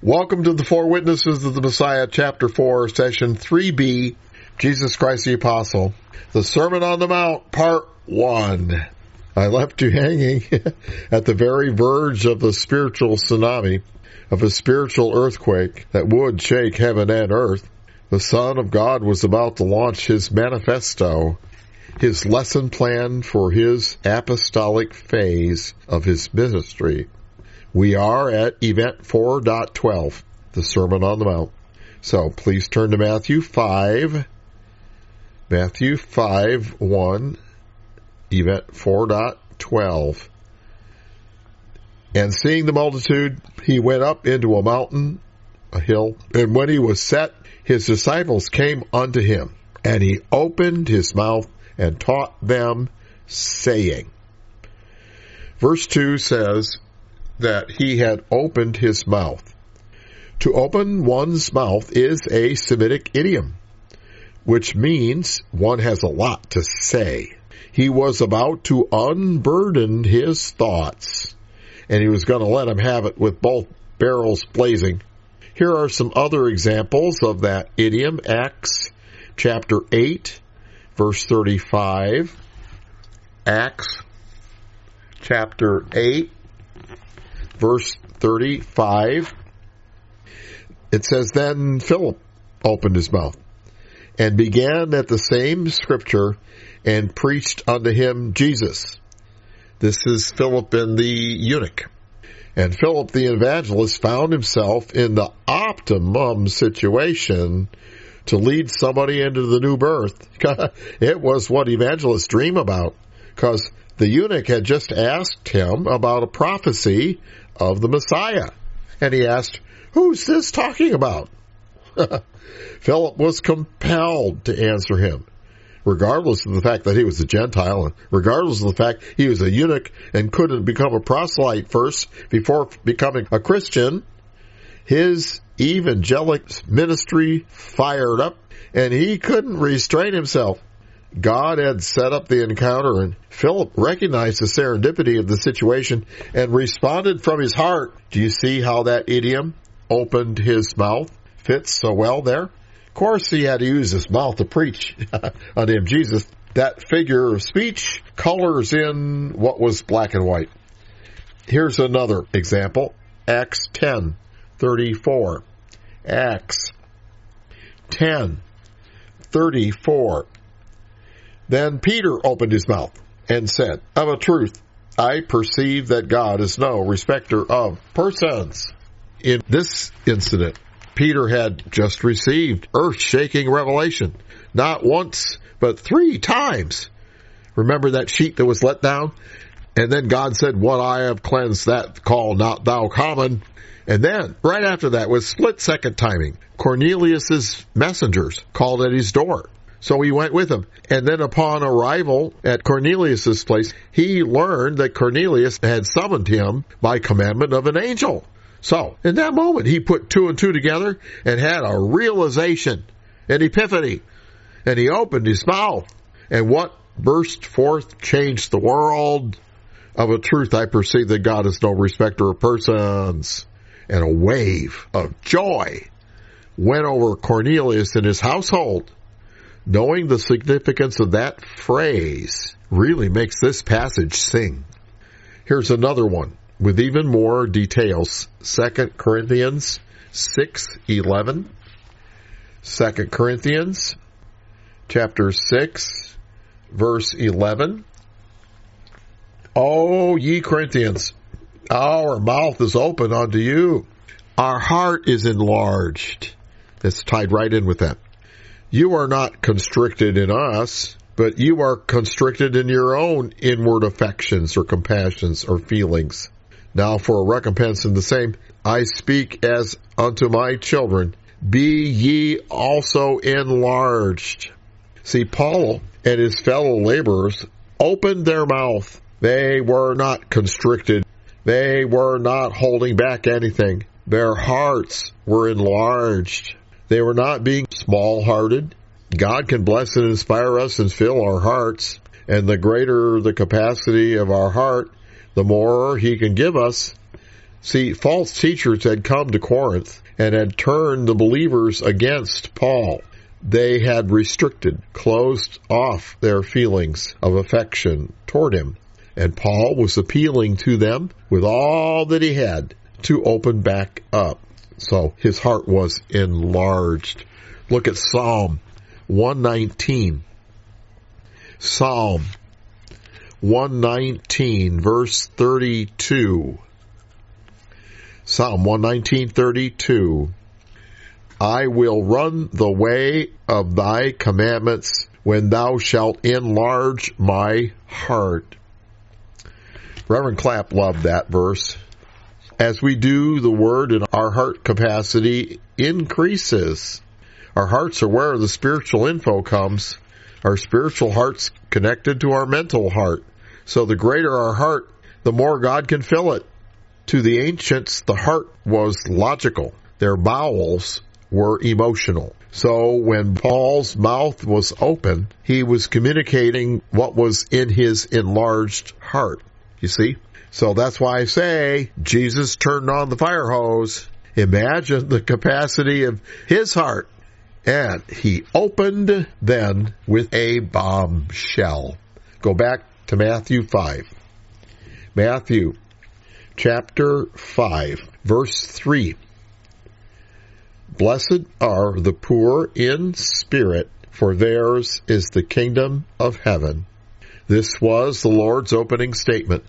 Welcome to the Four Witnesses of the Messiah, Chapter 4, Session 3B, Jesus Christ the Apostle, the Sermon on the Mount, Part 1. I left you hanging at the very verge of the spiritual tsunami, of a spiritual earthquake that would shake heaven and earth. The Son of God was about to launch his manifesto, his lesson plan for his apostolic phase of his ministry. We are at Event 4.12, the Sermon on the Mount. So please turn to Matthew 5, Matthew 5:1, Event 4.12. And seeing the multitude, he went up into a mountain, a hill, and when he was set, his disciples came unto him, and he opened his mouth and taught them, saying. Verse 2 says that he had opened his mouth. To open one's mouth is a Semitic idiom, which means one has a lot to say. He was about to unburden his thoughts, and he was going to let him have it with both barrels blazing. Here are some other examples of that idiom. Acts chapter 8, verse 35. Acts chapter 8, verse 35. It says, Then Philip opened his mouth and began at the same scripture and preached unto him Jesus. This is Philip and the eunuch. And Philip the evangelist found himself in the optimum situation to lead somebody into the new birth. It was what evangelists dream about, because the eunuch had just asked him about a prophecy of the Messiah. And he asked, who's this talking about? Philip was compelled to answer him, regardless of the fact that he was a Gentile, and regardless of the fact he was a eunuch and couldn't become a proselyte first before becoming a Christian. His evangelic ministry fired up, and he couldn't restrain himself. God had set up the encounter, and Philip recognized the serendipity of the situation and responded from his heart. Do you see how that idiom, opened his mouth, fits so well there? Of course, he had to use his mouth to preach unto him Jesus. That figure of speech colors in what was black and white. Here's another example. Acts 10:34. Acts 10:34. Then Peter opened his mouth and said, Of a truth, I perceive that God is no respecter of persons. In this incident, Peter had just received earth-shaking revelation, not once, but 3 times. Remember that sheet that was let down? And then God said, What I have cleansed, that call not thou common. And then, right after that, with split-second timing, Cornelius' messengers called at his door. So he went with him. And then upon arrival at Cornelius' place, he learned that Cornelius had summoned him by commandment of an angel. So, in that moment, he put 2 and 2 together and had a realization, an epiphany. And he opened his mouth. And what burst forth changed the world. Of a truth, I perceive that God is no respecter of persons. And a wave of joy went over Cornelius and his household. Knowing the significance of that phrase really makes this passage sing. Here's another one with even more details. 2 Corinthians 6:11. 2 Corinthians chapter 6, verse 11. O ye Corinthians, our mouth is open unto you. Our heart is enlarged. It's tied right in with that. You are not constricted in us, but you are constricted in your own inward affections or compassions or feelings. Now for a recompense in the same, I speak as unto my children, be ye also enlarged. See, Paul and his fellow laborers opened their mouth. They were not constricted. They were not holding back anything. Their hearts were enlarged. They were not being small-hearted. God can bless and inspire us and fill our hearts. And the greater the capacity of our heart, the more He can give us. See, false teachers had come to Corinth and had turned the believers against Paul. They had restricted, closed off their feelings of affection toward him. And Paul was appealing to them with all that he had to open back up. So his heart was enlarged. Look at Psalm 119. Psalm 119, verse 32. Psalm 119:32. I will run the way of thy commandments when thou shalt enlarge my heart. Reverend Clapp loved that verse. As we do the word, and our heart capacity increases. Our hearts are where the spiritual info comes. Our spiritual heart's connected to our mental heart. So the greater our heart, the more God can fill it. To the ancients, the heart was logical. Their bowels were emotional. So when Paul's mouth was open, he was communicating what was in his enlarged heart. You see? So that's why I say Jesus turned on the fire hose. Imagine the capacity of his heart. And he opened then with a bombshell. Go back to Matthew 5. Matthew chapter 5, verse 3. Blessed are the poor in spirit, for theirs is the kingdom of heaven. This was the Lord's opening statement.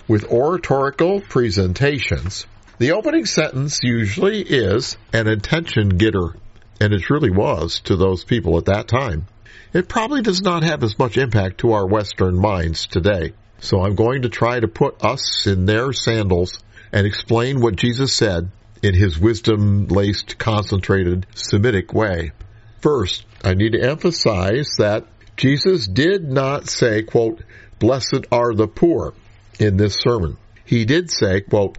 With oratorical presentations, the opening sentence usually is an attention getter, and it really was to those people at that time. It probably does not have as much impact to our Western minds today. So I'm going to try to put us in their sandals and explain what Jesus said in his wisdom-laced, concentrated, Semitic way. First, I need to emphasize that Jesus did not say, quote, blessed are the poor in this sermon. He did say, quote,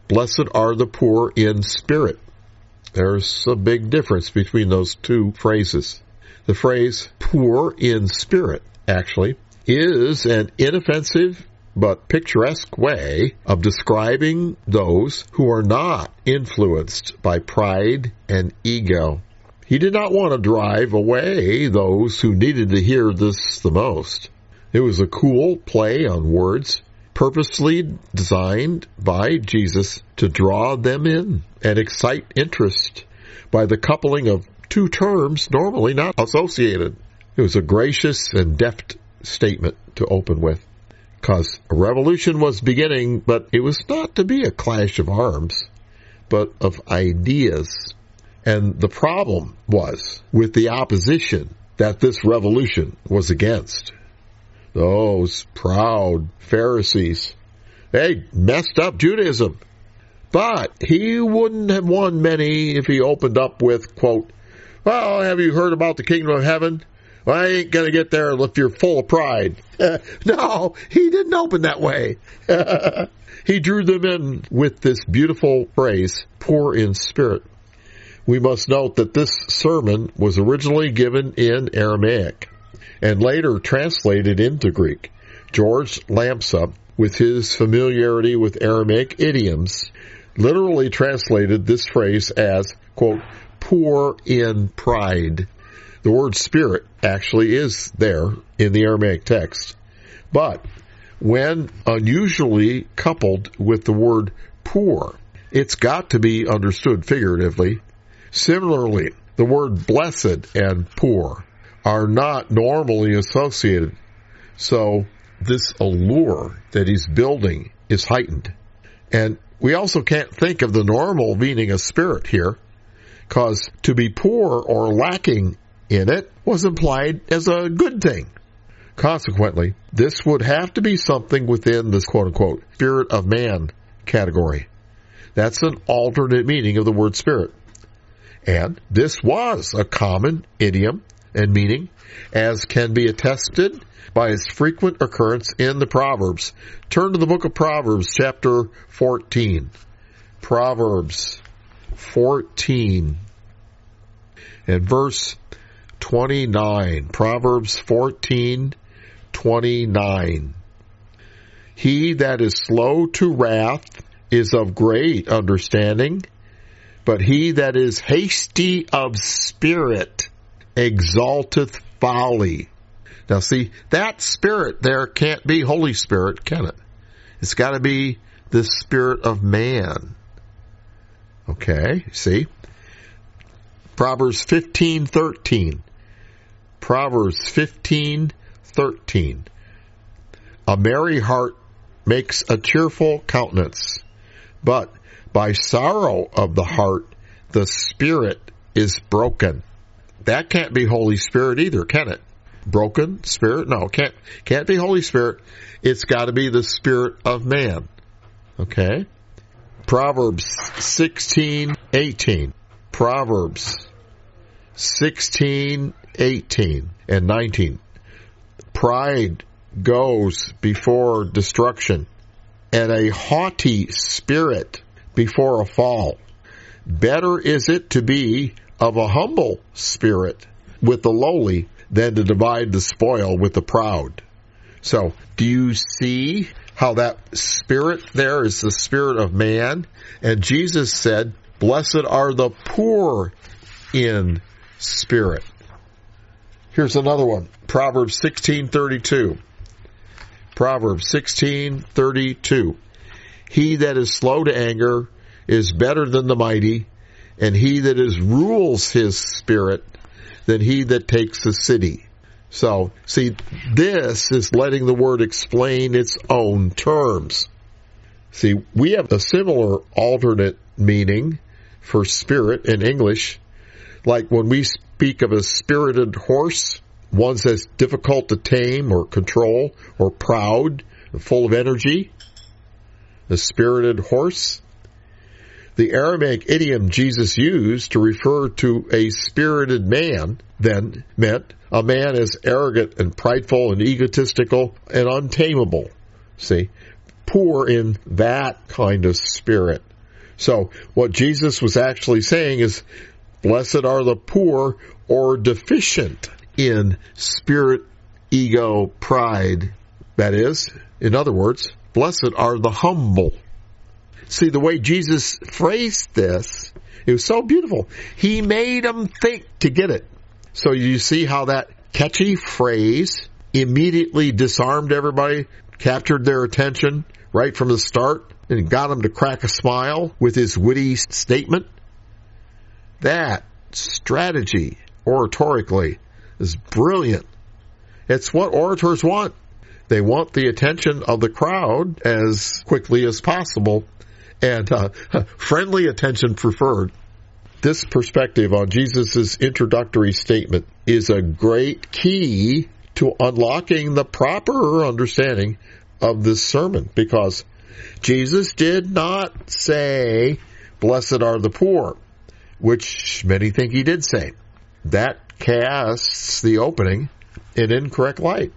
blessed are the poor in spirit. There's a big difference between those two phrases. The phrase poor in spirit, actually, is an inoffensive but picturesque way of describing those who are not influenced by pride and ego. He did not want to drive away those who needed to hear this the most. It was a cool play on words, purposely designed by Jesus to draw them in and excite interest by the coupling of two terms normally not associated. It was a gracious and deft statement to open with, because a revolution was beginning, but it was not to be a clash of arms, but of ideas. And the problem was with the opposition that this revolution was against. Those proud Pharisees, they messed up Judaism. But he wouldn't have won many if he opened up with, quote, well, have you heard about the kingdom of heaven? Well, I ain't going to get there if you're full of pride. No, he didn't open that way. He drew them in with this beautiful phrase, poor in spirit. We must note that this sermon was originally given in Aramaic and later translated into Greek. George Lamsa, with his familiarity with Aramaic idioms, literally translated this phrase as, quote, poor in pride. The word spirit actually is there in the Aramaic text. But when unusually coupled with the word poor, it's got to be understood figuratively. Similarly, the word blessed and poor are not normally associated. So this allure that he's building is heightened. And we also can't think of the normal meaning of spirit here, because to be poor or lacking in it was implied as a good thing. Consequently, this would have to be something within this quote-unquote spirit of man category. That's an alternate meaning of the word spirit. And this was a common idiom and meaning, as can be attested by its frequent occurrence in the Proverbs. Turn to the book of Proverbs, chapter 14. Proverbs 14 and verse 29. Proverbs 14:29. He that is slow to wrath is of great understanding, but he that is hasty of spirit exalteth folly. Now see, that spirit there can't be Holy Spirit, can it? It's got to be the spirit of man. Okay, see? Proverbs 15:13. Proverbs 15:13. A merry heart makes a cheerful countenance, but by sorrow of the heart the spirit is broken. That can't be Holy Spirit either, can it? Broken spirit? No, can't be Holy Spirit. It's got to be the spirit of man. Okay? Proverbs 16:18. Proverbs 16:18 and 19. Pride goes before destruction, and a haughty spirit before a fall. Better is it to be of a humble spirit with the lowly than to divide the spoil with the proud. So, do you see how that spirit there is the spirit of man? And Jesus said, blessed are the poor in spirit. Here's another one. Proverbs 16:32. Proverbs 16:32. He that is slow to anger is better than the mighty, and he that rules his spirit than he that takes a city. So, see, this is letting the word explain its own terms. See, we have a similar alternate meaning for spirit in English. Like when we speak of a spirited horse, one that's difficult to tame or control, or proud, full of energy. A spirited horse. The Aramaic idiom Jesus used to refer to a spirited man then meant a man as arrogant and prideful and egotistical and untamable. See, poor in that kind of spirit. So what Jesus was actually saying is, blessed are the poor or deficient in spirit, ego, pride. That is, in other words, blessed are the humble. See, the way Jesus phrased this, it was so beautiful. He made them think to get it. So you see how that catchy phrase immediately disarmed everybody, captured their attention right from the start, and got them to crack a smile with his witty statement? That strategy, oratorically, is brilliant. It's what orators want. They want the attention of the crowd as quickly as possible, and friendly attention preferred. This perspective on Jesus' introductory statement is a great key to unlocking the proper understanding of this sermon, because Jesus did not say, blessed are the poor, which many think he did say. That casts the opening in incorrect light.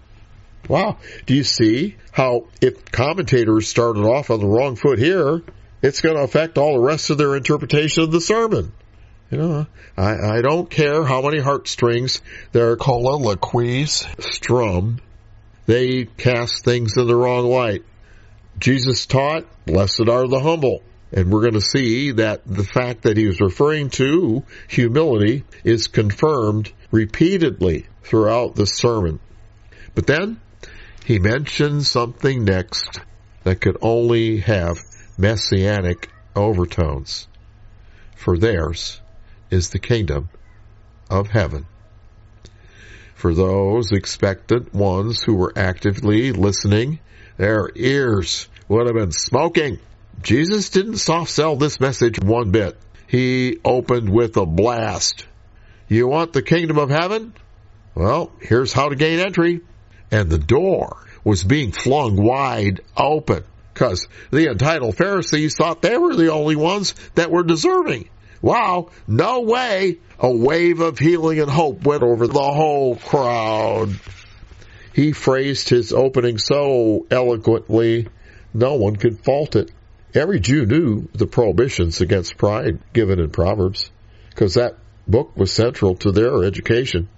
Wow. Do you see how if commentators started off on the wrong foot here, it's going to affect all the rest of their interpretation of the sermon? You know, I don't care how many heartstrings their colloquies strum. They cast things in the wrong light. Jesus taught, blessed are the humble. And we're going to see that the fact that he was referring to humility is confirmed repeatedly throughout the sermon. But then he mentions something next that could only have messianic overtones. For theirs is the kingdom of heaven. For those expectant ones who were actively listening, their ears would have been smoking. Jesus didn't soft sell this message one bit. He opened with a blast. You want the kingdom of heaven? Well, here's how to gain entry. And the door was being flung wide open, because the entitled Pharisees thought they were the only ones that were deserving. Wow, no way. A wave of healing and hope went over the whole crowd. He phrased his opening so eloquently, no one could fault it. Every Jew knew the prohibitions against pride given in Proverbs, because that book was central to their education.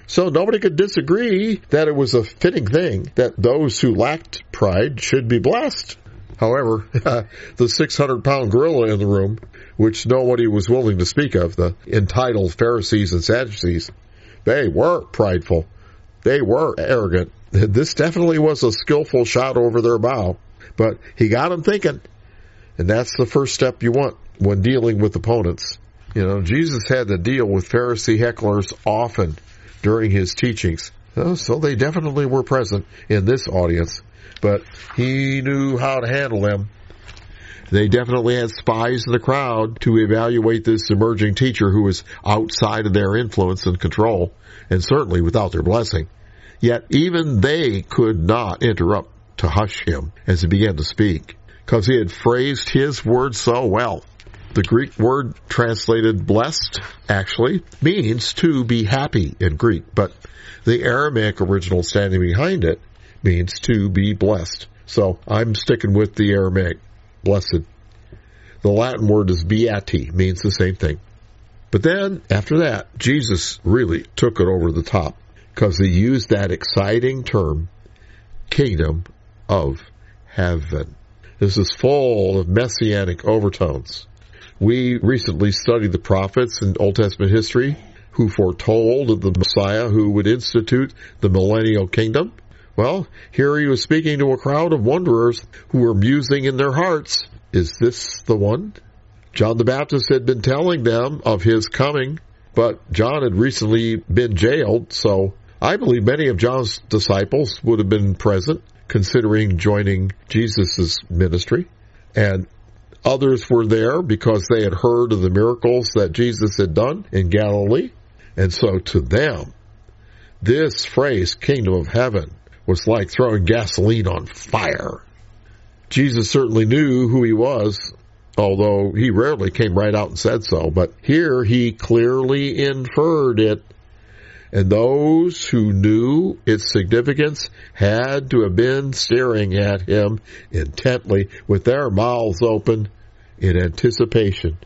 So nobody could disagree that it was a fitting thing that those who lacked pride should be blessed. However, the 600-pound gorilla in the room, which nobody was willing to speak of, the entitled Pharisees and Sadducees, they were prideful. They were arrogant. This definitely was a skillful shot over their bow, but he got them thinking, and that's the first step you want when dealing with opponents. You know, Jesus had to deal with Pharisee hecklers often during his teachings, so they definitely were present in this audience. But he knew how to handle them. They definitely had spies in the crowd to evaluate this emerging teacher who was outside of their influence and control, and certainly without their blessing. Yet even they could not interrupt to hush him as he began to speak, because he had phrased his words so well. The Greek word translated blessed actually means to be happy in Greek, but the Aramaic original standing behind it means to be blessed. So I'm sticking with the Aramaic, blessed. The Latin word is beati, means the same thing. But then, after that, Jesus really took it over the top, because he used that exciting term, kingdom of heaven. This is full of messianic overtones. We recently studied the prophets in Old Testament history who foretold of the Messiah who would institute the millennial kingdom. Well, here he was speaking to a crowd of wanderers who were musing in their hearts, is this the one? John the Baptist had been telling them of his coming, but John had recently been jailed, so I believe many of John's disciples would have been present, considering joining Jesus' ministry. And others were there because they had heard of the miracles that Jesus had done in Galilee. And so to them, this phrase, kingdom of heaven, was like throwing gasoline on fire. Jesus certainly knew who he was, although he rarely came right out and said so. But here he clearly inferred it. And those who knew its significance had to have been staring at him intently with their mouths open in anticipation.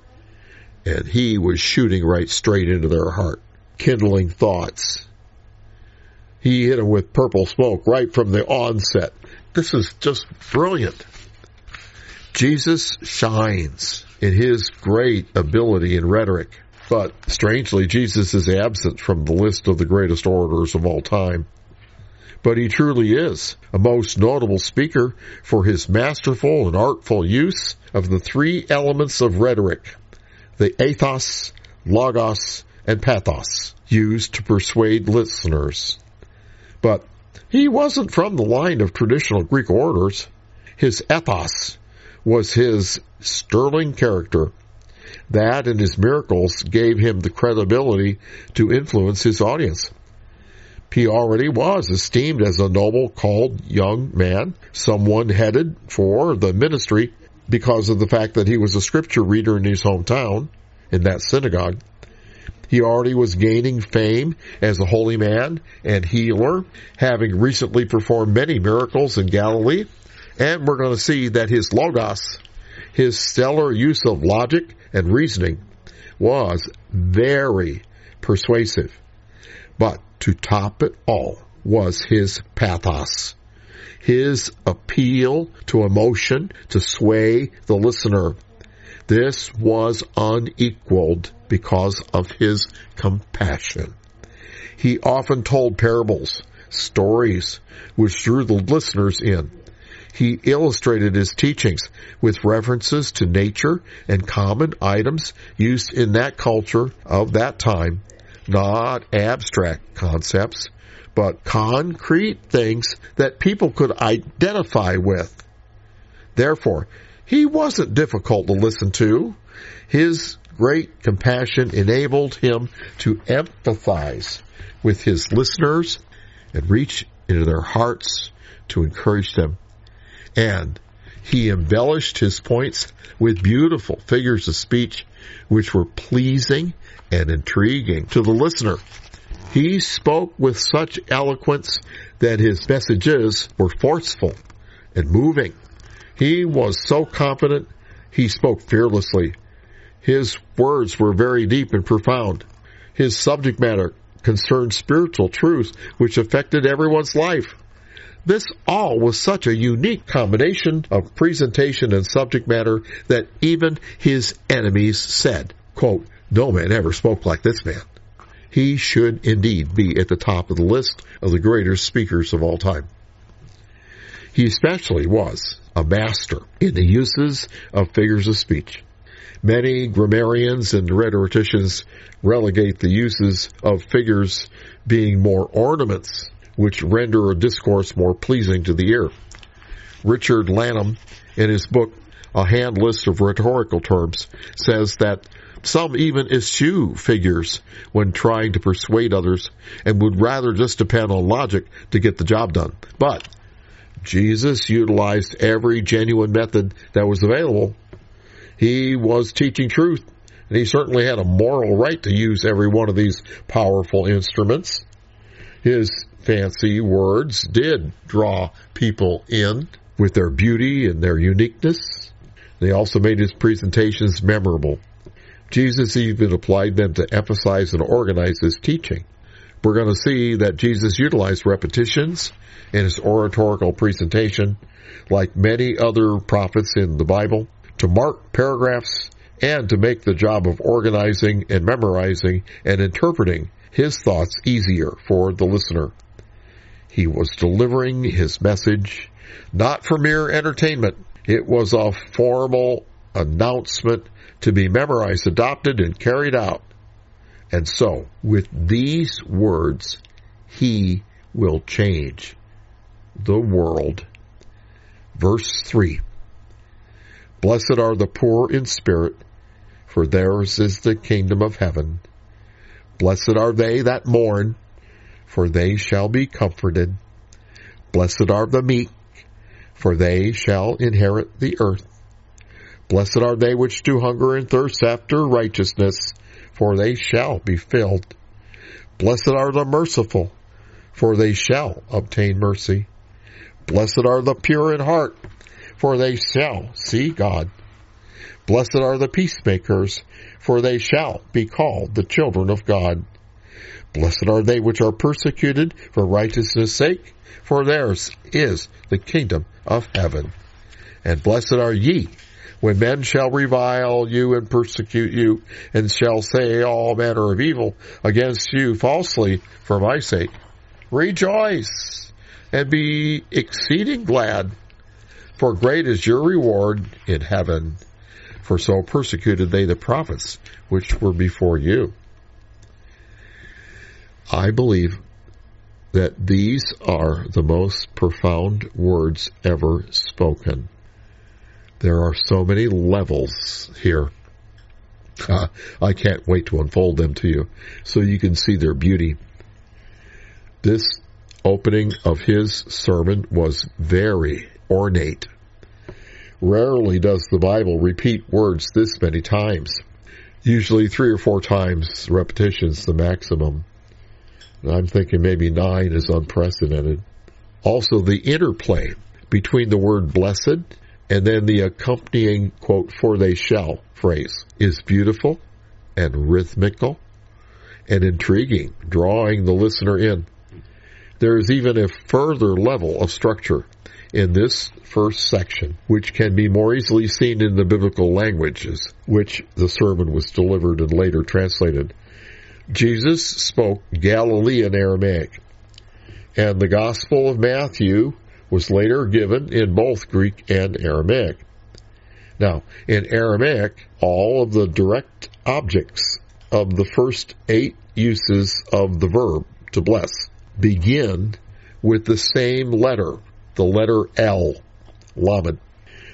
And he was shooting right straight into their heart, kindling thoughts. He hit him with purple smoke right from the onset. This is just brilliant. Jesus shines in his great ability in rhetoric. But strangely, Jesus is absent from the list of the greatest orators of all time. But he truly is a most notable speaker for his masterful and artful use of the three elements of rhetoric, the ethos, logos, and pathos, used to persuade listeners. But he wasn't from the line of traditional Greek orators. His ethos was his sterling character. That and his miracles gave him the credibility to influence his audience. He already was esteemed as a noble, called young man, someone headed for the ministry because of the fact that he was a scripture reader in his hometown, in that synagogue. He already was gaining fame as a holy man and healer, having recently performed many miracles in Galilee. And we're going to see that his logos, his stellar use of logic and reasoning, was very persuasive. But to top it all was his pathos, his appeal to emotion to sway the listener. This was unequaled because of his compassion. He often told parables, stories, which drew the listeners in. He illustrated his teachings with references to nature and common items used in that culture of that time, not abstract concepts, but concrete things that people could identify with. Therefore, he wasn't difficult to listen to. His great compassion enabled him to empathize with his listeners and reach into their hearts to encourage them. And he embellished his points with beautiful figures of speech which were pleasing and intriguing to the listener. He spoke with such eloquence that his messages were forceful and moving. He was so confident, he spoke fearlessly. His words were very deep and profound. His subject matter concerned spiritual truths which affected everyone's life. This all was such a unique combination of presentation and subject matter that even his enemies said, quote, "No man ever spoke like this man." He should indeed be at the top of the list of the greatest speakers of all time. He especially was a master in the uses of figures of speech. Many grammarians and rhetoricians relegate the uses of figures being more ornaments, which render a discourse more pleasing to the ear. Richard Lanham, in his book, A Hand List of Rhetorical Terms, says that some even eschew figures when trying to persuade others and would rather just depend on logic to get the job done. But Jesus utilized every genuine method that was available. He was teaching truth, and he certainly had a moral right to use every one of these powerful instruments. His fancy words did draw people in with their beauty and their uniqueness. They also made his presentations memorable. Jesus even applied them to emphasize and organize his teaching. We're going to see that Jesus utilized repetitions in his oratorical presentation, like many other prophets in the Bible, to mark paragraphs and to make the job of organizing and memorizing and interpreting his thoughts easier for the listener. He was delivering his message not for mere entertainment. It was a formal announcement to be memorized, adopted, and carried out. And so, with these words, he will change the world. Verse 3. Blessed are the poor in spirit, for theirs is the kingdom of heaven. Blessed are they that mourn, for they shall be comforted. Blessed are the meek, for they shall inherit the earth. Blessed are they which do hunger and thirst after righteousness, for they shall be filled. Blessed are the merciful, for they shall obtain mercy. Blessed are the pure in heart, for they shall see God. Blessed are the peacemakers, for they shall be called the children of God. Blessed are they which are persecuted for righteousness' sake, for theirs is the kingdom of heaven. And blessed are ye, when men shall revile you and persecute you, and shall say all manner of evil against you falsely for my sake. Rejoice, and be exceeding glad, for great is your reward in heaven. For so persecuted they the prophets which were before you. I believe that these are the most profound words ever spoken. There are so many levels here. I can't wait to unfold them to you so you can see their beauty. This opening of his sermon was very ornate. Rarely does the Bible repeat words this many times. Usually 3 or 4 times. Repetition's the maximum. And I'm thinking maybe 9 is unprecedented. Also, the interplay between the word blessed and then the accompanying, quote, for they shall phrase is beautiful and rhythmical and intriguing, drawing the listener in. There is even a further level of structure in this first section, which can be more easily seen in the biblical languages, which the sermon was delivered and later translated. Jesus spoke Galilean Aramaic, and the Gospel of Matthew was later given in both Greek and Aramaic. Now, in Aramaic, all of the direct objects of the first 8 uses of the verb to bless begin with the same letter, the letter L, lamed.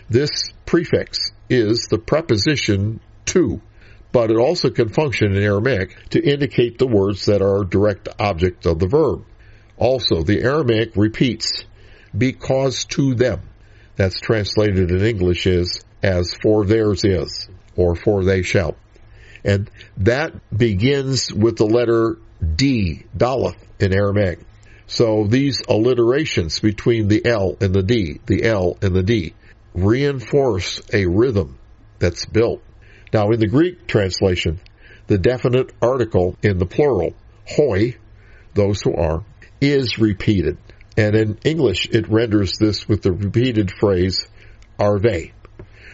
This prefix is the preposition to, but it also can function in Aramaic to indicate the words that are a direct object of the verb. Also, the Aramaic repeats, because to them. That's translated in English as for theirs is, or for they shall. And that begins with the letter D, Daleth, in Aramaic. So these alliterations between the L and the L and the D, reinforce a rhythm that's built. Now, in the Greek translation, the definite article in the plural, hoi, those who are, is repeated. And in English, it renders this with the repeated phrase, are they.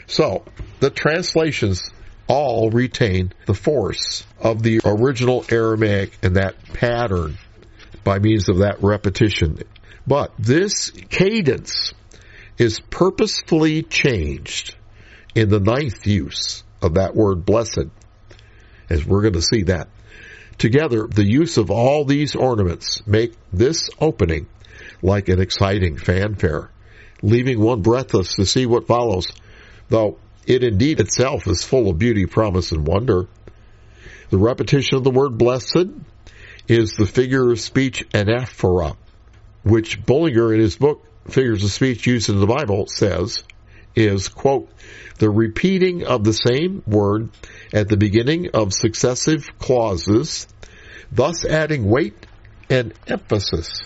So, the translations all retain the force of the original Aramaic and that pattern by means of that repetition. But this cadence is purposefully changed in the ninth use of that word blessed, as we're going to see that. Together, the use of all these ornaments make this opening like an exciting fanfare, leaving one breathless to see what follows, though it indeed itself is full of beauty, promise, and wonder. The repetition of the word blessed is the figure of speech anaphora, which Bullinger in his book, Figures of Speech Used in the Bible, says is, quote, the repeating of the same word at the beginning of successive clauses, thus adding weight and emphasis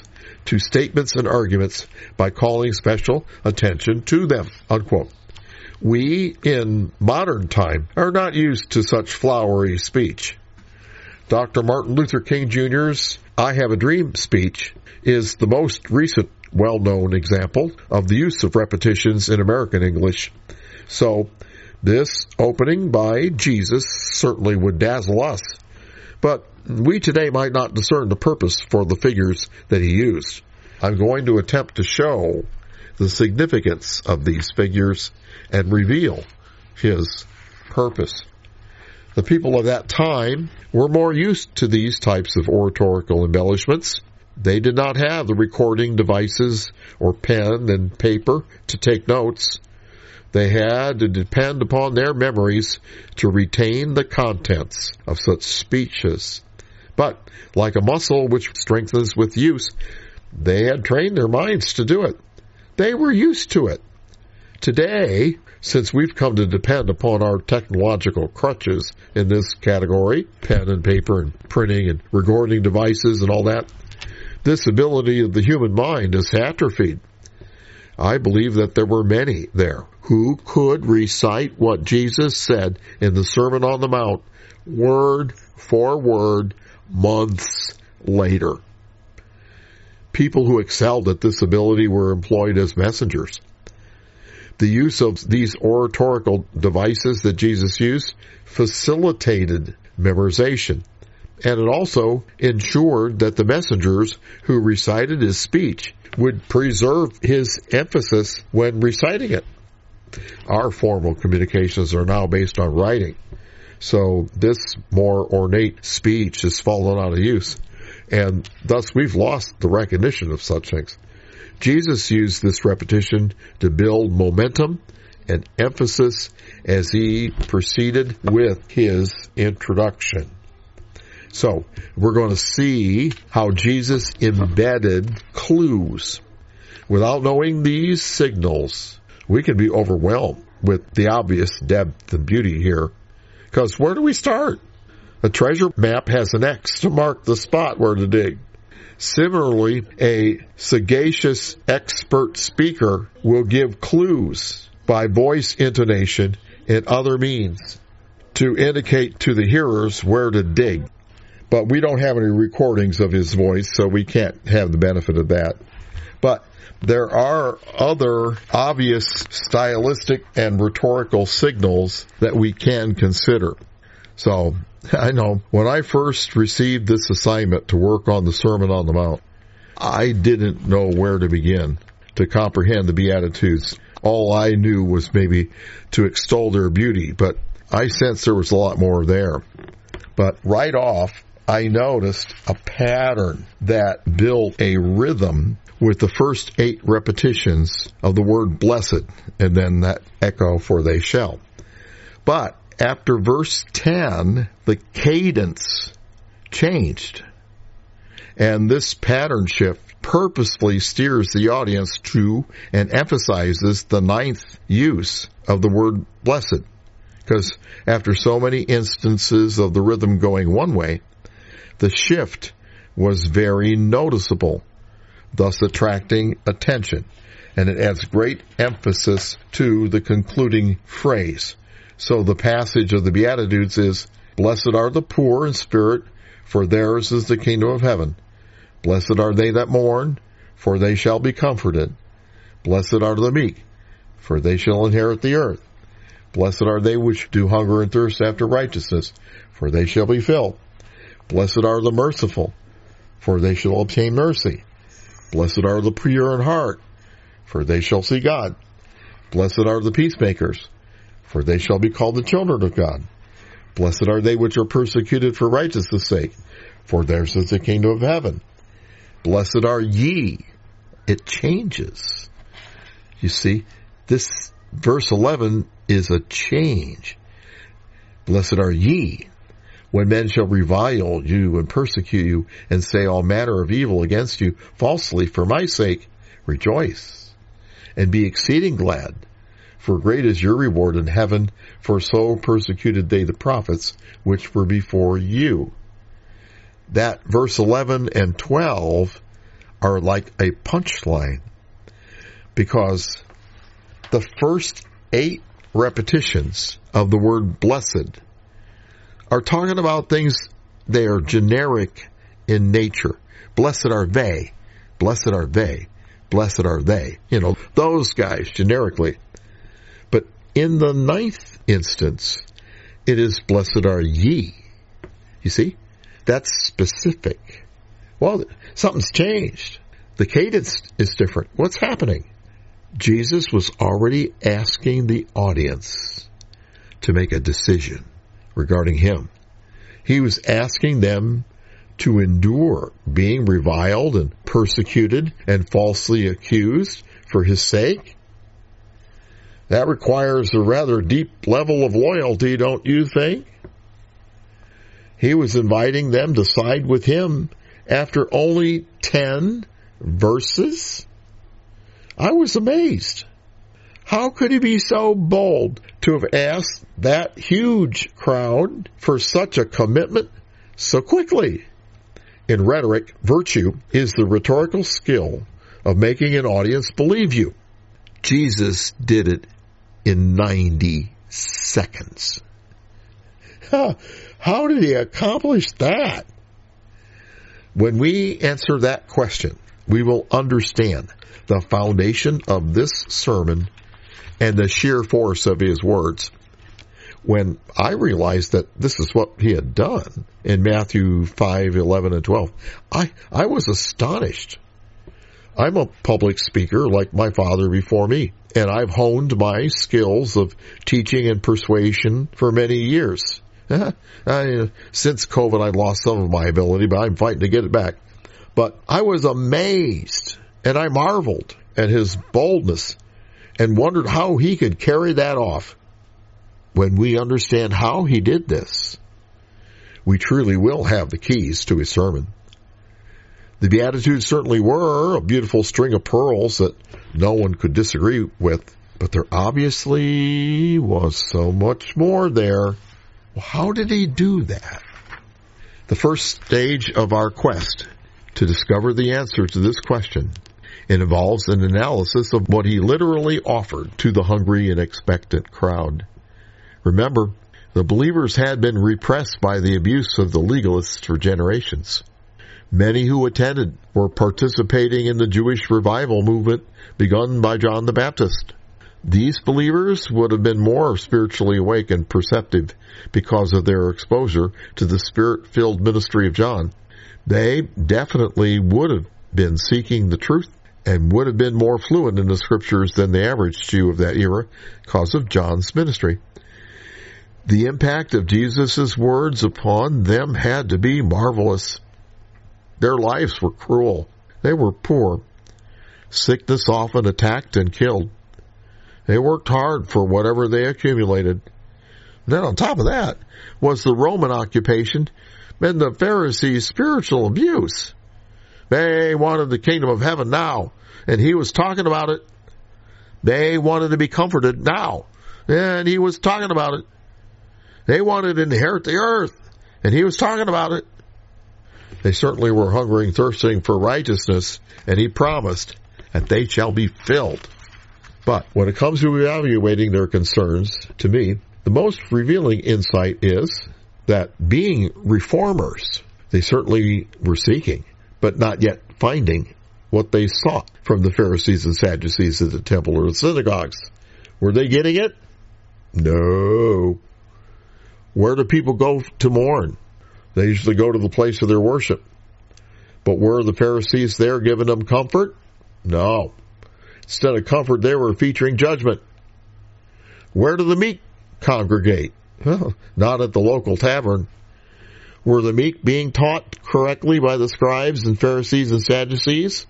to statements and arguments by calling special attention to them, unquote. We, in modern time, are not used to such flowery speech. Dr. Martin Luther King Jr.'s I Have a Dream speech is the most recent well-known example of the use of repetitions in American English. So, this opening by Jesus certainly would dazzle us. But we today might not discern the purpose for the figures that he used. I'm going to attempt to show the significance of these figures and reveal his purpose. The people of that time were more used to these types of oratorical embellishments. They did not have the recording devices or pen and paper to take notes. They had to depend upon their memories to retain the contents of such speeches. But, like a muscle which strengthens with use, they had trained their minds to do it. They were used to it. Today, since we've come to depend upon our technological crutches in this category, pen and paper and printing and recording devices and all that, this ability of the human mind is atrophied. I believe that there were many there who could recite what Jesus said in the Sermon on the Mount, word for word, months later. People who excelled at this ability were employed as messengers. The use of these oratorical devices that Jesus used facilitated memorization, and it also ensured that the messengers who recited his speech would preserve his emphasis when reciting it. Our formal communications are now based on writing, so this more ornate speech has fallen out of use, and thus we've lost the recognition of such things. Jesus used this repetition to build momentum and emphasis as he proceeded with his introduction. So, we're going to see how Jesus embedded clues. Without knowing these signals, we can be overwhelmed with the obvious depth and beauty here. Because where do we start? A treasure map has an X to mark the spot where to dig. Similarly, a sagacious expert speaker will give clues by voice intonation and other means to indicate to the hearers where to dig. But we don't have any recordings of his voice, so we can't have the benefit of that. But there are other obvious stylistic and rhetorical signals that we can consider. So, I know, when I first received this assignment to work on the Sermon on the Mount, I didn't know where to begin to comprehend the Beatitudes. All I knew was maybe to extol their beauty, but I sensed there was a lot more there. But right off, I noticed a pattern that built a rhythm with the first 8 repetitions of the word blessed, and then that echo for they shall. But after verse 10, the cadence changed. And this pattern shift purposefully steers the audience to and emphasizes the 9th use of the word blessed. Because after so many instances of the rhythm going one way, the shift was very noticeable, thus attracting attention. And it adds great emphasis to the concluding phrase. So the passage of the Beatitudes is, blessed are the poor in spirit, for theirs is the kingdom of heaven. Blessed are they that mourn, for they shall be comforted. Blessed are the meek, for they shall inherit the earth. Blessed are they which do hunger and thirst after righteousness, for they shall be filled. Blessed are the merciful, for they shall obtain mercy. Blessed are the pure in heart, for they shall see God. Blessed are the peacemakers, for they shall be called the children of God. Blessed are they which are persecuted for righteousness' sake, for theirs is the kingdom of heaven. Blessed are ye. It changes. You see, this verse 11 is a change. Blessed are ye, when men shall revile you and persecute you, and say all manner of evil against you falsely for my sake. Rejoice, and be exceeding glad, for great is your reward in heaven, for so persecuted they the prophets which were before you. That verse 11 and 12 are like a punchline, because the first 8 repetitions of the word blessed are talking about things, they are generic in nature. Blessed are they, blessed are they, blessed are they. You know, those guys generically. But in the 9th instance, it is blessed are ye. You see? That's specific. Well, something's changed. The cadence is different. What's happening? Jesus was already asking the audience to make a decision regarding him. He was asking them to endure being reviled and persecuted and falsely accused for his sake. That requires a rather deep level of loyalty, don't you think? He was inviting them to side with him after only 10 verses. I was amazed. How could he be so bold to have asked that huge crowd for such a commitment so quickly? In rhetoric, virtue is the rhetorical skill of making an audience believe you. Jesus did it in 90 seconds. How did he accomplish that? When we answer that question, we will understand the foundation of this sermon and the sheer force of his words. When I realized that this is what he had done in Matthew 5, 11, and 12, I was astonished. I'm a public speaker like my father before me, and I've honed my skills of teaching and persuasion for many years. Since COVID, I've lost some of my ability, but I'm fighting to get it back. But I was amazed, and I marveled at his boldness and wondered how he could carry that off. When we understand how he did this, we truly will have the keys to his sermon. The Beatitudes certainly were a beautiful string of pearls that no one could disagree with, but there obviously was so much more there. Well, how did he do that? The first stage of our quest to discover the answer to this question involves an analysis of what he literally offered to the hungry and expectant crowd. Remember, the believers had been repressed by the abuse of the legalists for generations. Many who attended were participating in the Jewish revival movement begun by John the Baptist. These believers would have been more spiritually awake and perceptive because of their exposure to the Spirit-filled ministry of John. They definitely would have been seeking the truth and would have been more fluent in the Scriptures than the average Jew of that era because of John's ministry. The impact of Jesus' words upon them had to be marvelous. Their lives were cruel. They were poor. Sickness often attacked and killed. They worked hard for whatever they accumulated. Then on top of that was the Roman occupation and the Pharisees' spiritual abuse. They wanted the kingdom of heaven now, and he was talking about it. They wanted to be comforted now, and he was talking about it. They wanted to inherit the earth, and he was talking about it. They certainly were hungering, thirsting for righteousness, and he promised that they shall be filled. But when it comes to evaluating their concerns, to me, the most revealing insight is that being reformers, they certainly were seeking, but not yet finding what they sought from the Pharisees and Sadducees at the temple or the synagogues. Were they getting it? No. Where do people go to mourn? They usually go to the place of their worship. But were the Pharisees there giving them comfort? No. Instead of comfort, they were featuring judgment. Where do the meek congregate? Well, not at the local tavern. Were the meek being taught correctly by the scribes and Pharisees and Sadducees?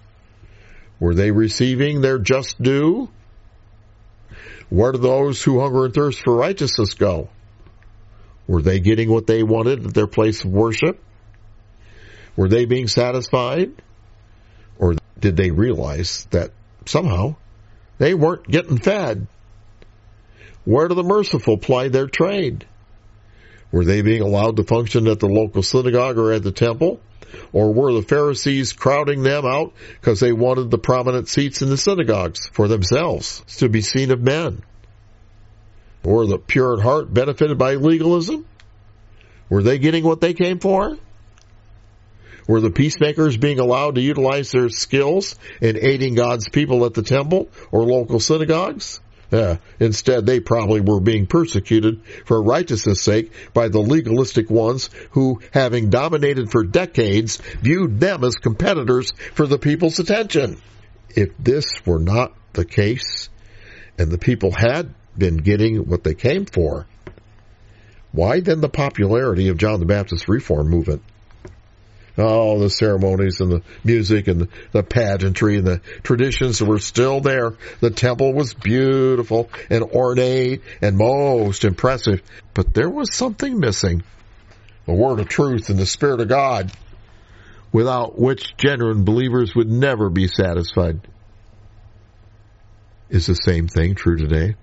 Were they receiving their just due? Where do those who hunger and thirst for righteousness go? Were they getting what they wanted at their place of worship? Were they being satisfied? Or did they realize that somehow they weren't getting fed? Where do the merciful ply their trade? Were they being allowed to function at the local synagogue or at the temple? Or were the Pharisees crowding them out because they wanted the prominent seats in the synagogues for themselves to be seen of men? Were the pure in heart benefited by legalism? Were they getting what they came for? Were the peacemakers being allowed to utilize their skills in aiding God's people at the temple or local synagogues? Instead, they probably were being persecuted for righteousness' sake by the legalistic ones who, having dominated for decades, viewed them as competitors for the people's attention. If this were not the case, and the people had been getting what they came for, why then the popularity of John the Baptist's reform movement? Oh, the ceremonies and the music and the pageantry and the traditions were still there. The temple was beautiful and ornate and most impressive. But there was something missing. The word of truth and the Spirit of God, without which genuine believers would never be satisfied. Is the same thing true today?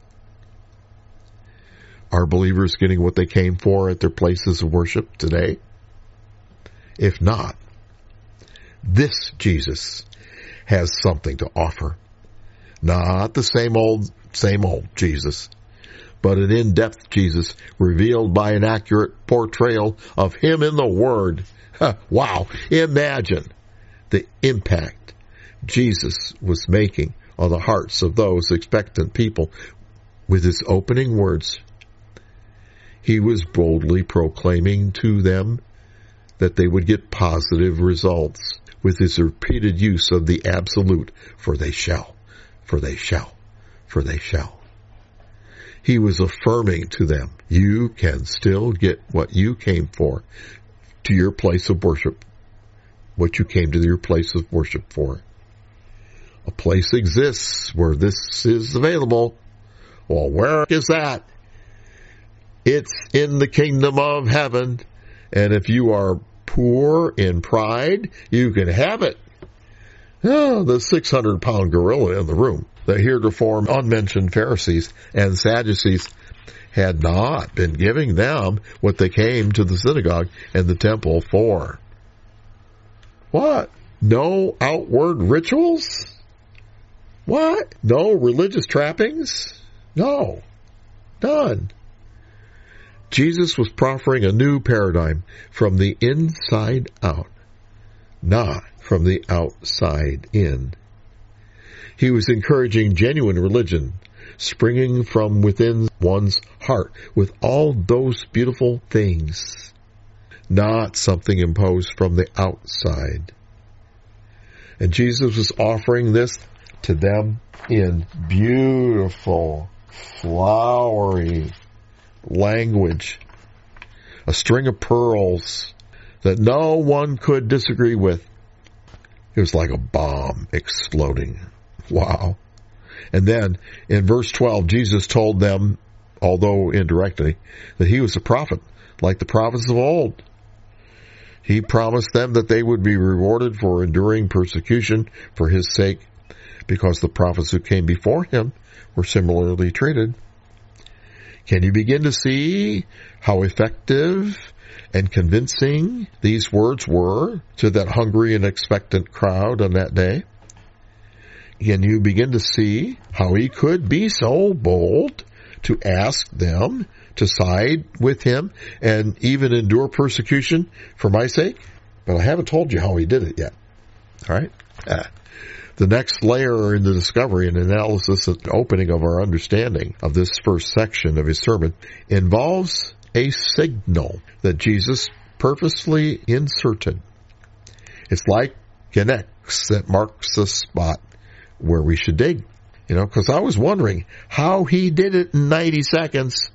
Are believers getting what they came for at their places of worship today? If not, this Jesus has something to offer. Not the same old Jesus, but an in-depth Jesus revealed by an accurate portrayal of Him in the Word. Wow! Imagine the impact Jesus was making on the hearts of those expectant people with His opening words. He was boldly proclaiming to them that they would get positive results with His repeated use of the absolute, for they shall, for they shall, for they shall. He was affirming to them, you can still get what you came for to your place of worship, what you came to your place of worship for. A place exists where this is available. Well, where is that? It's in the kingdom of heaven. And if you are poor in pride, you can have it. Oh, the 600-pound gorilla in the room, the heretofore unmentioned Pharisees and Sadducees, had not been giving them what they came to the synagogue and the temple for. What? No outward rituals? What? No religious trappings? No. None. Jesus was proffering a new paradigm from the inside out, not from the outside in. He was encouraging genuine religion, springing from within one's heart with all those beautiful things, not something imposed from the outside. And Jesus was offering this to them in beautiful, flowery language, a string of pearls that no one could disagree with. It was like a bomb exploding. Wow. And then in verse 12, Jesus told them, although indirectly, that He was a prophet, like the prophets of old. He promised them that they would be rewarded for enduring persecution for His sake, because the prophets who came before Him were similarly treated. Can you begin to see how effective and convincing these words were to that hungry and expectant crowd on that day? Can you begin to see how He could be so bold to ask them to side with Him and even endure persecution for my sake? But I haven't told you how He did it yet. All right? The next layer in the discovery and analysis and opening of our understanding of this first section of his sermon involves a signal that Jesus purposely inserted. It's like an X that marks the spot where we should dig. Because I was wondering how he did it in 90 seconds.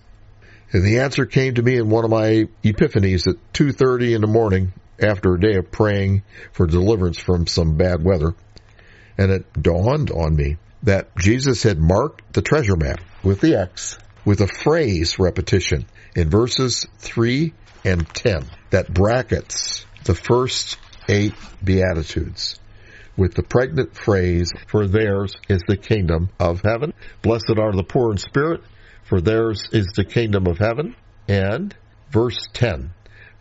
And the answer came to me in one of my epiphanies at 2:30 in the morning after a day of praying for deliverance from some bad weather. And it dawned on me that Jesus had marked the treasure map with the X with a phrase repetition in verses 3 and 10 that brackets the first 8 Beatitudes with the pregnant phrase, for theirs is the kingdom of heaven. Blessed are the poor in spirit, for theirs is the kingdom of heaven. And verse 10,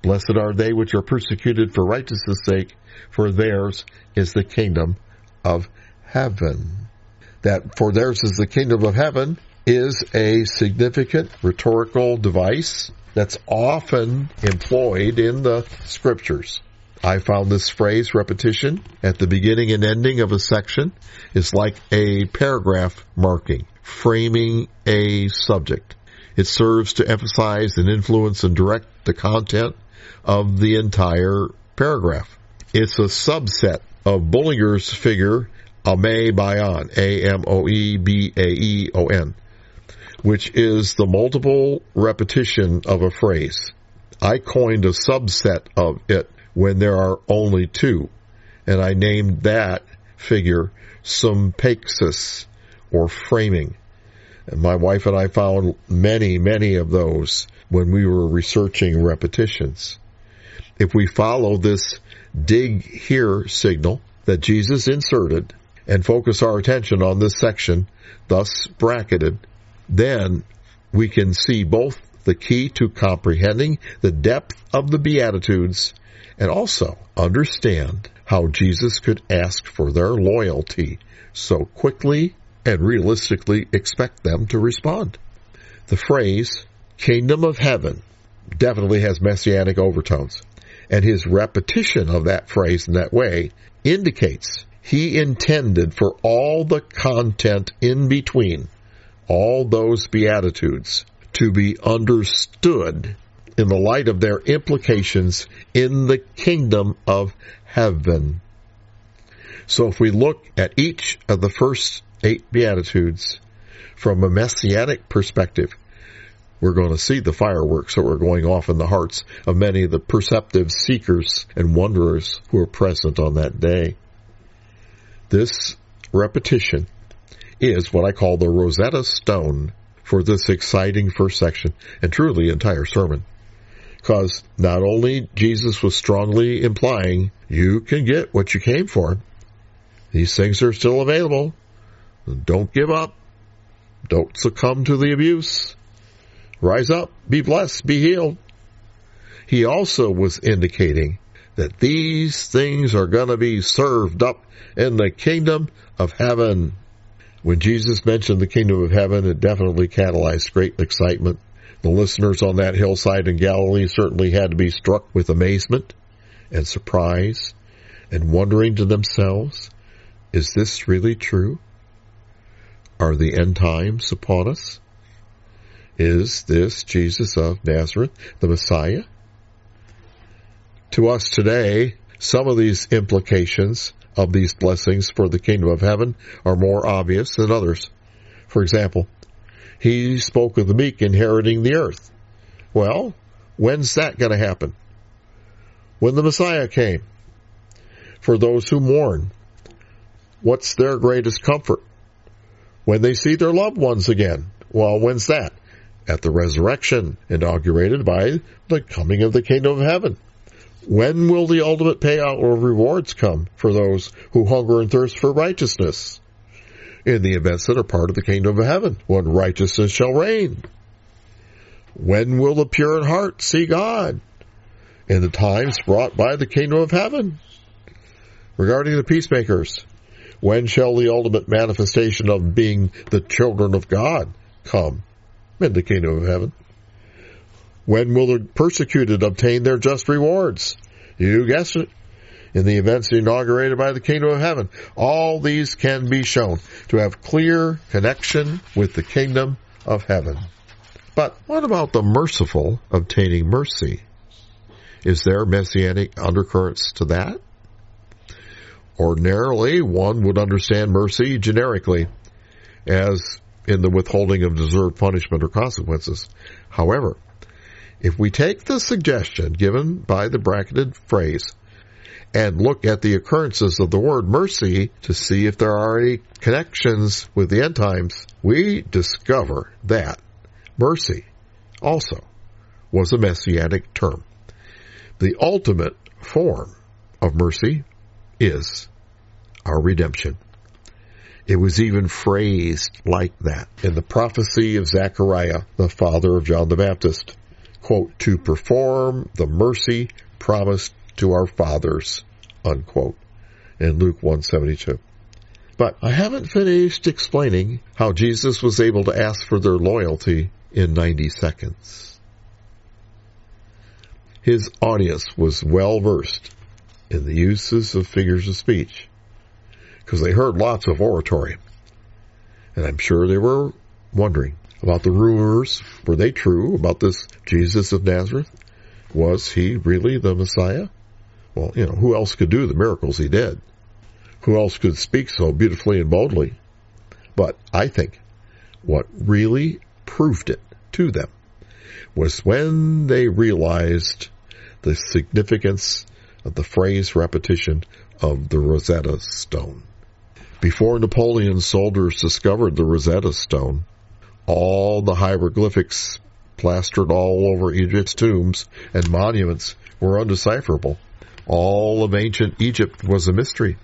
blessed are they which are persecuted for righteousness' sake, for theirs is the kingdom of heaven. That for theirs is the kingdom of heaven is a significant rhetorical device that's often employed in the scriptures. I found this phrase repetition at the beginning and ending of a section is like a paragraph marking, framing a subject. It serves to emphasize and influence and direct the content of the entire paragraph. It's a subset of Bullinger's figure Amoebaon, Amoebaeon, which is the multiple repetition of a phrase. I coined a subset of it when there are only 2, and I named that figure sympaxis, or framing. And my wife and I found many of those when we were researching repetitions. If we follow this dig here signal that Jesus inserted and focus our attention on this section, thus bracketed, then we can see both the key to comprehending the depth of the Beatitudes and also understand how Jesus could ask for their loyalty so quickly and realistically expect them to respond. The phrase, kingdom of heaven, definitely has messianic overtones, and his repetition of that phrase in that way indicates he intended for all the content in between, all those Beatitudes, to be understood in the light of their implications in the kingdom of heaven. So if we look at each of the first 8 Beatitudes from a messianic perspective, we're going to see the fireworks that were going off in the hearts of many of the perceptive seekers and wanderers who were present on that day. This repetition is what I call the Rosetta Stone for this exciting first section and truly entire sermon. Because not only Jesus was strongly implying you can get what you came for, these things are still available. Don't give up. Don't succumb to the abuse. Rise up, be blessed, be healed. He also was indicating that these things are going to be served up in the kingdom of heaven. When Jesus mentioned the kingdom of heaven, it definitely catalyzed great excitement. The listeners on that hillside in Galilee certainly had to be struck with amazement and surprise and wondering to themselves, is this really true? Are the end times upon us? Is this Jesus of Nazareth, the Messiah? To us today, some of these implications of these blessings for the kingdom of heaven are more obvious than others. For example, he spoke of the meek inheriting the earth. Well, when's that going to happen? When the Messiah came. For those who mourn, what's their greatest comfort? When they see their loved ones again. Well, when's that? At the resurrection, inaugurated by the coming of the kingdom of heaven. When will the ultimate payout or rewards come for those who hunger and thirst for righteousness? In the events that are part of the kingdom of heaven, when righteousness shall reign. When will the pure in heart see God? In the times brought by the kingdom of heaven. Regarding the peacemakers, when shall the ultimate manifestation of being the children of God come? In the kingdom of heaven. When will the persecuted obtain their just rewards? You guessed it. in the events inaugurated by the kingdom of heaven. All these can be shown to have clear connection with the kingdom of heaven. But what about the merciful obtaining mercy? Is there messianic undercurrents to that? Ordinarily, one would understand mercy generically as in the withholding of deserved punishment or consequences. However, if we take the suggestion given by the bracketed phrase and look at the occurrences of the word mercy to see if there are any connections with the end times, we discover that mercy also was a messianic term. The ultimate form of mercy is our redemption. It was even phrased like that in the prophecy of Zechariah, the father of John the Baptist. Quote, to perform the mercy promised to our fathers, unquote, in Luke 1:72. But I haven't finished explaining how Jesus was able to ask for their loyalty in 90 seconds. His audience was well versed in the uses of figures of speech because they heard lots of oratory. And I'm sure they were wondering about the rumors. Were they true about this Jesus of Nazareth? Was he really the Messiah? Well, who else could do the miracles he did? Who else could speak so beautifully and boldly? But I think what really proved it to them was when they realized the significance of the phrase repetition of the Rosetta Stone. Before Napoleon's soldiers discovered the Rosetta Stone, all the hieroglyphics plastered all over Egypt's tombs and monuments were undecipherable. All of ancient Egypt was a mystery.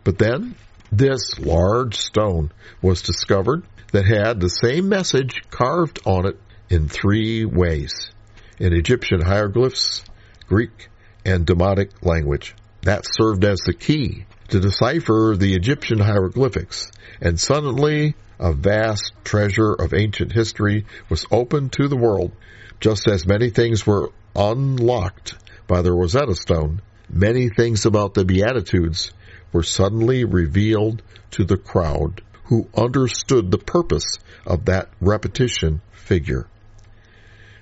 But then, this large stone was discovered that had the same message carved on it in 3 ways. In Egyptian hieroglyphs, Greek, and Demotic language. That served as the key to decipher the Egyptian hieroglyphics, and suddenly a vast treasure of ancient history was opened to the world. Just as many things were unlocked by the Rosetta Stone, many things about the Beatitudes were suddenly revealed to the crowd who understood the purpose of that repetition figure.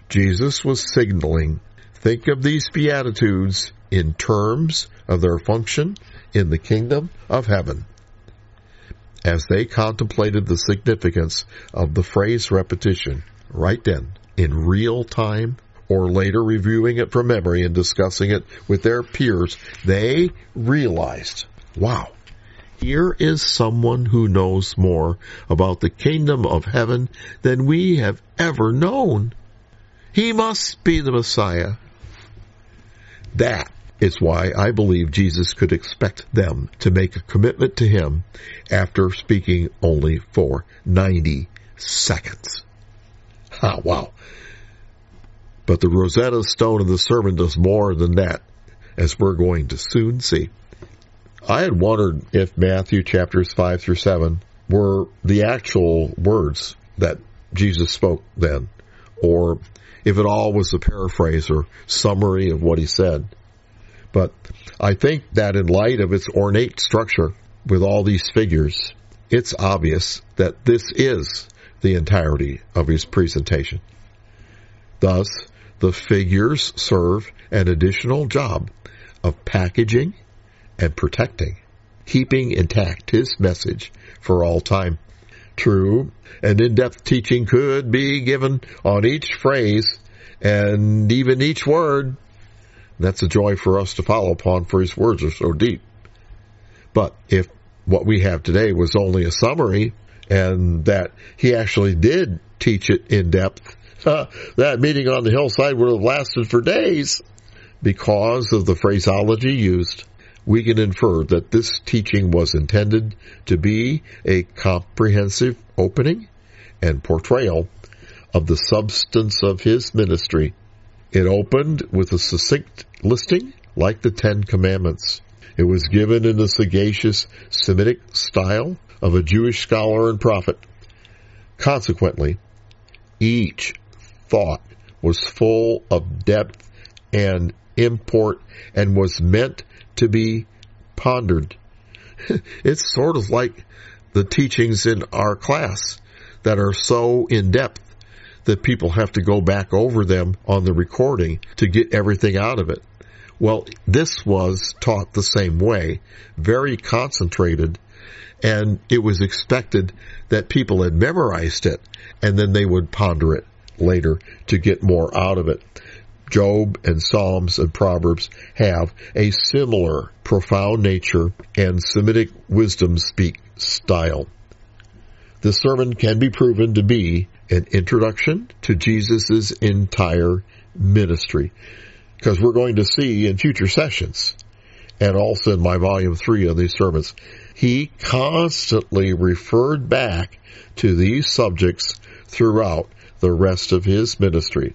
Jesus was signaling, think of these Beatitudes in terms of their function in the kingdom of heaven. As they contemplated the significance of the phrase repetition right then, in real time, or later reviewing it from memory and discussing it with their peers, they realized, wow, here is someone who knows more about the kingdom of heaven than we have ever known. He must be the Messiah. That is why I believe Jesus could expect them to make a commitment to him after speaking only for 90 seconds. Wow. But the Rosetta Stone of the sermon does more than that, as we're going to soon see. I had wondered if Matthew chapters 5 through 7 were the actual words that Jesus spoke then, or if it all was a paraphrase or summary of what he said. But I think that in light of its ornate structure with all these figures, it's obvious that this is the entirety of his presentation. Thus, the figures serve an additional job of packaging and protecting, keeping intact his message for all time. True, an in-depth teaching could be given on each phrase and even each word. That's a joy for us to follow upon, for his words are so deep. But if what we have today was only a summary, and that he actually did teach it in depth, that meeting on the hillside would have lasted for days. Because of the phraseology used, we can infer that this teaching was intended to be a comprehensive opening and portrayal of the substance of his ministry. It opened with a succinct listing, like the 10 Commandments. It was given in the sagacious Semitic style of a Jewish scholar and prophet. Consequently, each thought was full of depth and import and was meant to be pondered. It's sort of like the teachings in our class that are so in-depth that people have to go back over them on the recording to get everything out of it. Well, this was taught the same way, very concentrated, and it was expected that people had memorized it, and then they would ponder it later to get more out of it. Job and Psalms and Proverbs have a similar profound nature and Semitic wisdom speak style. This sermon can be proven to be an introduction to Jesus' entire ministry, because we're going to see in future sessions, and also in my volume 3 of these sermons, he constantly referred back to these subjects throughout the rest of his ministry.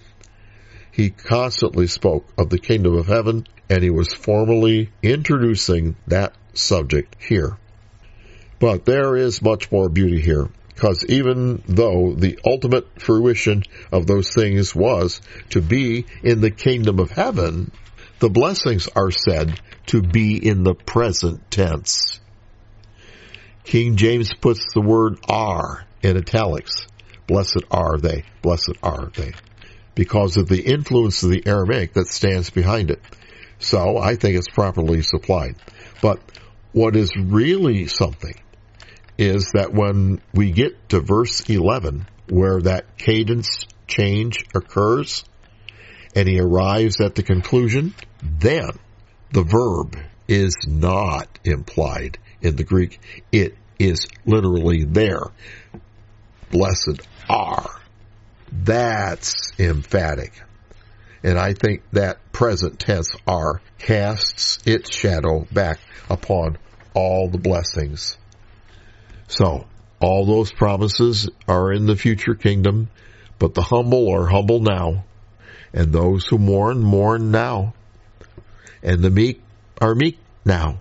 He constantly spoke of the kingdom of heaven, and he was formally introducing that subject here. But there is much more beauty here, because even though the ultimate fruition of those things was to be in the kingdom of heaven, the blessings are said to be in the present tense. King James puts the word are in italics. Blessed are they, blessed are they, because of the influence of the Aramaic that stands behind it. So I think it's properly supplied. But what is really something is that when we get to verse 11, where that cadence change occurs, and he arrives at the conclusion, then the verb is not implied in the Greek. It is literally there. Blessed are. That's emphatic. And I think that present tense are casts its shadow back upon all the blessings. So, all those promises are in the future kingdom, but the humble are humble now, and those who mourn, mourn now, and the meek are meek now,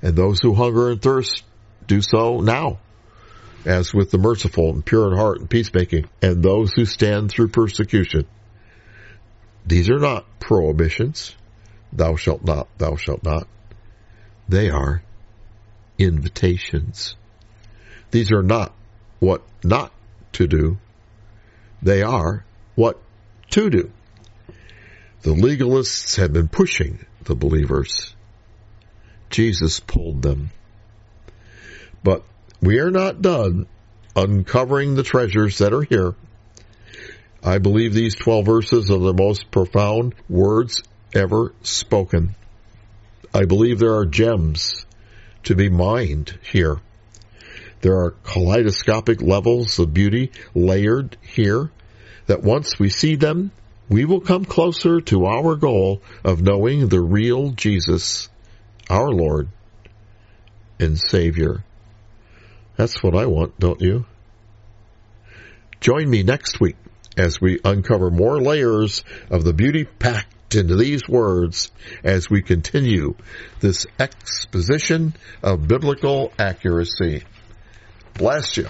and those who hunger and thirst do so now, as with the merciful and pure in heart and peacemaking, and those who stand through persecution. These are not prohibitions. Thou shalt not, thou shalt not. They are invitations. These are not what not to do. They are what to do. The legalists have been pushing the believers. Jesus pulled them. But we are not done uncovering the treasures that are here. I believe these 12 verses are the most profound words ever spoken. I believe there are gems to be mined here. There are kaleidoscopic levels of beauty layered here that once we see them, we will come closer to our goal of knowing the real Jesus, our Lord and Savior. That's what I want, don't you? Join me next week as we uncover more layers of the beauty packed into these words as we continue this exposition of biblical accuracy. Bless you.